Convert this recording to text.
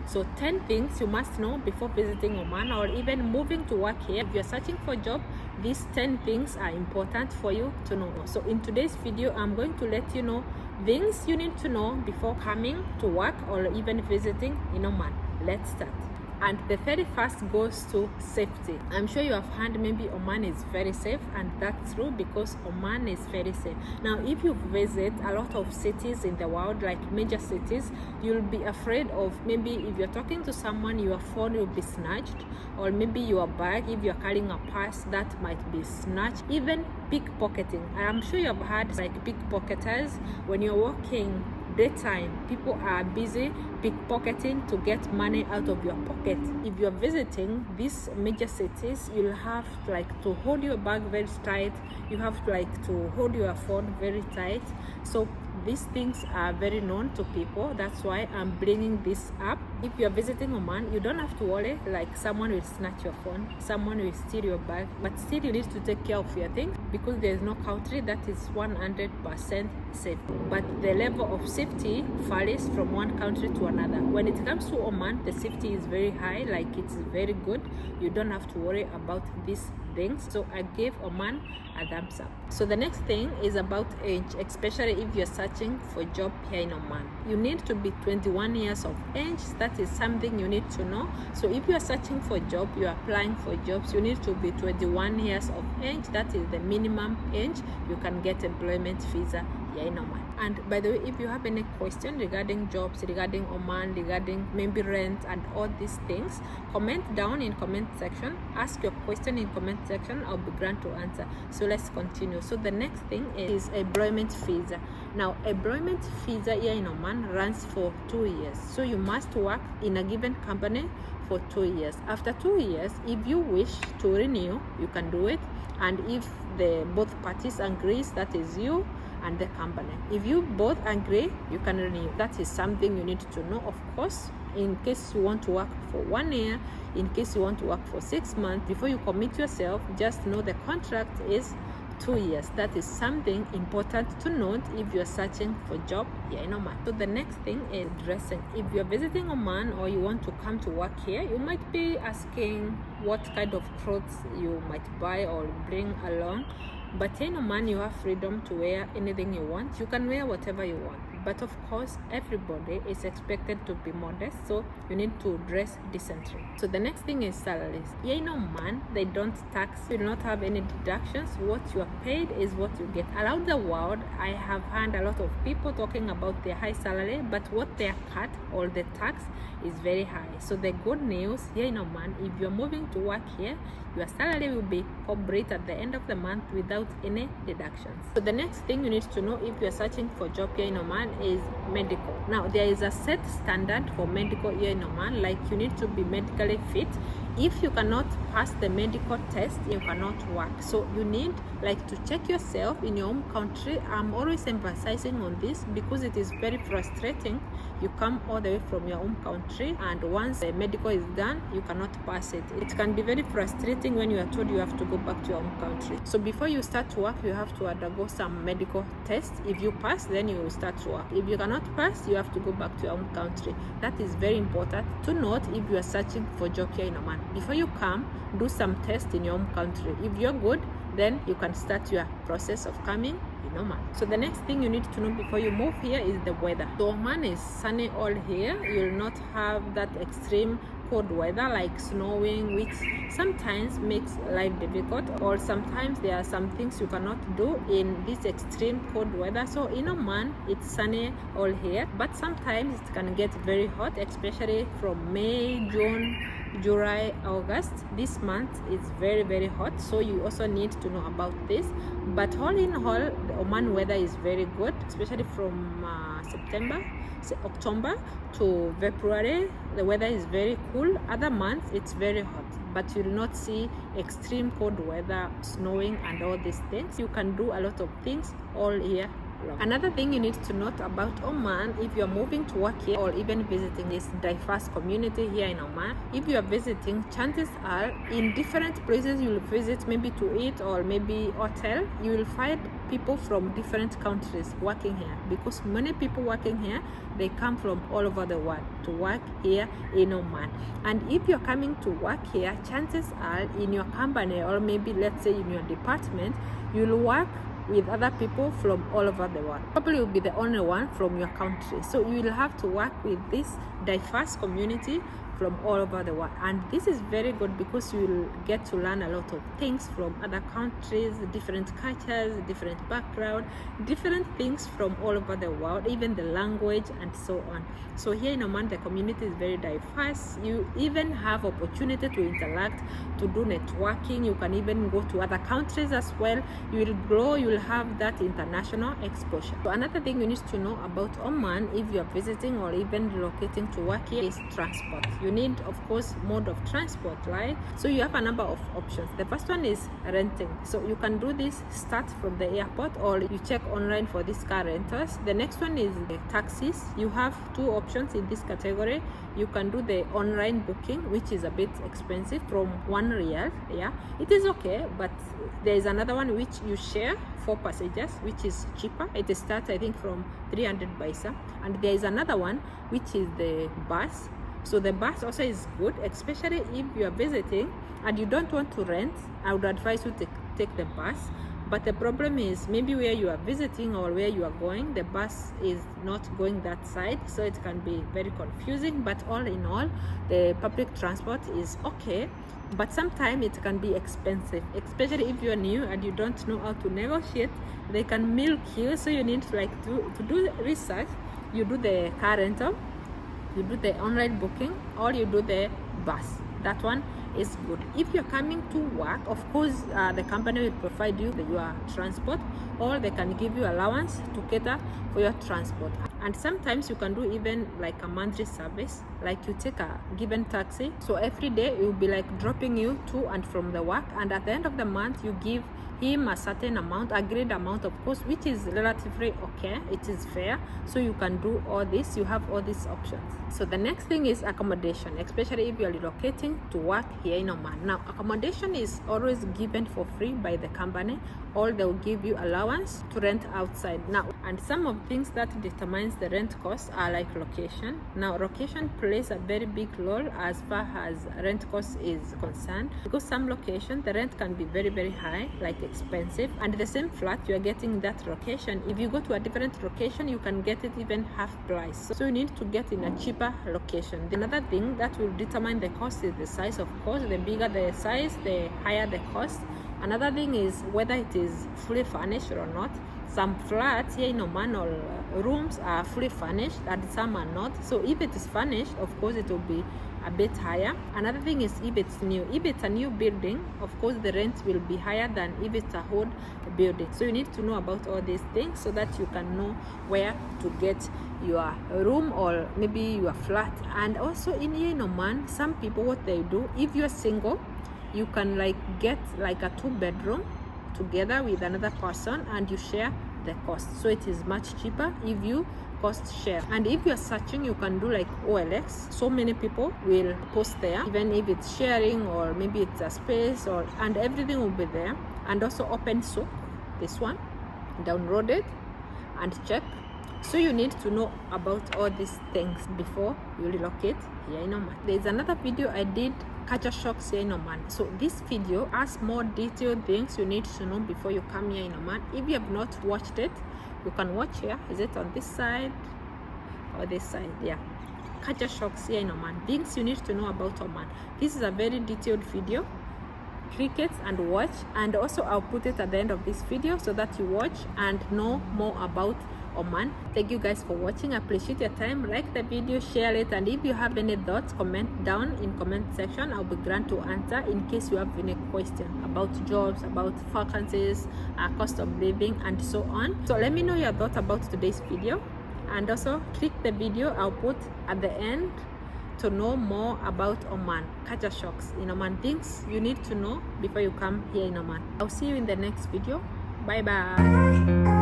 So 10 things you must know before visiting Oman or even moving to work here. If you're searching for a job, these 10 things are important for you to know. So in today's video, I'm going to let you know things you need to know before coming to work or even visiting in Oman. Let's start. And the very first goes to safety. I'm sure you have heard maybe Oman is very safe, and that's true because Oman is very safe. Now, if you visit a lot of cities in the world, like major cities, you'll be afraid of maybe if you're talking to someone, your phone will be snatched, or maybe your bag, if you're carrying a purse, that might be snatched. Even pickpocketing. I'm sure you have heard like pickpocketers when you're walking daytime, people are busy pickpocketing to get money out of your pocket. If you're visiting these major cities, you'll have to hold your bag very tight. You have to hold your phone very tight. So these things are very known to people. That's why I'm bringing this up. If you're visiting Oman, you don't have to worry like someone will snatch your phone, someone will steal your bag, but still you need to take care of your things because there's no country that is 100% safe. But the level of safety varies from one country to another. When it comes to Oman, the safety is very high, like it's very good. You don't have to worry about these things. So I gave Oman a thumbs up. So the next thing is about age, especially if you're searching for a job here in Oman. You need to be 21 years of age. That is something you need to know. So if you are searching for a job, you are applying for jobs, you need to be 21 years of age. That is the minimum age you can get employment visa here in Oman. And by the way, if you have any question regarding jobs, regarding Oman, regarding maybe rent and all these things, comment down in comment section. Ask your question in comment section. I'll be glad to answer. So let's continue. So the next thing is employment visa. Now, employment visa here in Oman runs for 2 years. So you must work in a given company for 2 years. After 2 years, if you wish to renew, you can do it. And if both parties agrees, that is you and the company. If you both agree, you can renew. That is something you need to know, of course, in case you want to work for 1 year, in case you want to work for 6 months. Before you commit yourself, just know the contract is 2 years. That is something important to note if you're searching for a job here in Oman. So the next thing is dressing. If you're visiting Oman or you want to come to work here, you might be asking what kind of clothes you might buy or bring along. But in Oman, you have freedom to wear anything you want. You can wear whatever you want. But of course, everybody is expected to be modest, so you need to dress decently. So the next thing is salaries. Here in Oman, they don't tax. You do not have any deductions. What you are paid is what you get. Around the world, I have heard a lot of people talking about their high salary, but what they are cut or the tax is very high. So the good news here in Oman, if you're moving to work here, your salary will be complete at the end of the month without any deductions. So the next thing you need to know if you're searching for a job here in Oman is medical. Now, there is a set standard for medical here in Oman, like you need to be medically fit. If you cannot pass the medical test, you cannot work. So you need to check yourself in your own country. I'm always emphasizing on this because it is very frustrating. You come all the way from your own country, and once the medical is done, you cannot pass it. It can be very frustrating when you are told you have to go back to your own country. So before you start to work, you have to undergo some medical tests. If you pass, then you will start to work. If you cannot pass, you have to go back to your own country. That is very important to note if you are searching for a job here in Oman. Before you come, do some tests in your own country. If you're good, then you can start your process of coming in Oman. So the next thing you need to know before you move here is the weather. So Oman is sunny all here. You will not have that extreme cold weather like snowing, which sometimes makes life difficult, or sometimes there are some things you cannot do in this extreme cold weather. So in Oman, it's sunny all here, but sometimes it can get very hot, especially from May, June, July, August. This month is very, very hot, so you also need to know about this. But all in all, the Oman weather is very good, especially from October to February. The weather is very cool. Other months it's very hot, but you will not see extreme cold weather, snowing and all these things. You can do a lot of things all year long. Another thing you need to note about Oman, if you are moving to work here or even visiting this diverse community here in Oman, if you are visiting, chances are in different places you will visit, maybe to eat or maybe hotel, you will find people from different countries working here, because many people working here, they come from all over the world to work here in Oman. And if you're coming to work here, chances are in your company, or maybe let's say in your department, you'll work with other people from all over the world. Probably will be the only one from your country. So you will have to work with this diverse community from all over the world, and this is very good because you will get to learn a lot of things from other countries, different cultures, different background, different things from all over the world, even the language and so on. So here in Oman, the community is very diverse. You even have opportunity to interact, to do networking. You can even go to other countries as well. You will grow, you will have that international exposure. So another thing you need to know about Oman if you are visiting or even relocating to work here is transport. You need, of course, mode of transport, right? So you have a number of options. The first one is renting. So you can do this, start from the airport, or you check online for these car rentals. The next one is taxis. You have two options in this category. You can do the online booking, which is a bit expensive, from 1 riyal. Yeah, it is okay, but there is another one which you share 4 passengers, which is cheaper. It starts, I think, from 300 baisa. And there is another one which is the bus. So the bus also is good, especially if you are visiting and you don't want to rent. I would advise you to take the bus. But the problem is maybe where you are visiting or where you are going, the bus is not going that side, so it can be very confusing. But all in all, the public transport is okay, but sometimes it can be expensive, especially if you are new and you don't know how to negotiate. They can milk you, so you need to do research. You do the car rental, you do the online booking, or you do the bus. That one is good. If you're coming to work, of course, the company will provide you your transport, or they can give you allowance to cater for your transport. And sometimes you can do even like a monthly service, like you take a given taxi, so every day it will be like dropping you to and from the work, and at the end of the month you give him a certain amount, agreed amount, of course, which is relatively okay. It is fair. So you can do all this. You have all these options. So the next thing is accommodation, especially if you are relocating to work here in Oman. Now, accommodation is always given for free by the company, or they will give you allowance to rent outside. Now, and some of things that determines the rent cost are like location. Now, location plays a very big role as far as rent cost is concerned, because some location the rent can be very, very high, like expensive, and the same flat you are getting in that location, if you go to a different location, you can get it even half price. So you need to get in a cheaper location. Another thing that will determine the cost is the size, of course. The bigger the size, the higher the cost. Another thing is whether it is fully furnished or not. Some flats here in Oman or rooms are fully furnished and some are not. So if it is furnished, of course it will be a bit higher. Another thing is if it's new. If it's a new building, of course the rent will be higher than if it's a old building. So you need to know about all these things so that you can know where to get your room or maybe your flat. And also in here in Oman, some people, what they do, if you're single, you can like get like a 2-bedroom together with another person and you share the cost. So it is much cheaper if you cost share. And if you're searching, you can do like OLX. So many people will post there, even if it's sharing or maybe it's a space, or and everything will be there. And also Open Source, this one, download it and check. So you need to know about all these things before you relocate here in Oman. There's another video I did, culture shocks here in Oman. So this video has more detailed things you need to know before you come here in Oman. If you have not watched it, you can watch here. Is it on this side or this side? Yeah, culture shocks here in Oman, things you need to know about Oman. This is a very detailed video. Click it and watch, and also I'll put it at the end of this video so that you watch and know more about Oman. Thank you guys for watching. I appreciate your time. Like the video, share it, and if you have any thoughts, comment down in comment section. I'll be glad to answer in case you have any question about jobs, about vacancies, cost of living, and so on. So let me know your thoughts about today's video, and also click the video I'll put at the end to know more about Oman, culture shocks in Oman, things you need to know before you come here in Oman. I'll see you in the next video. Bye bye.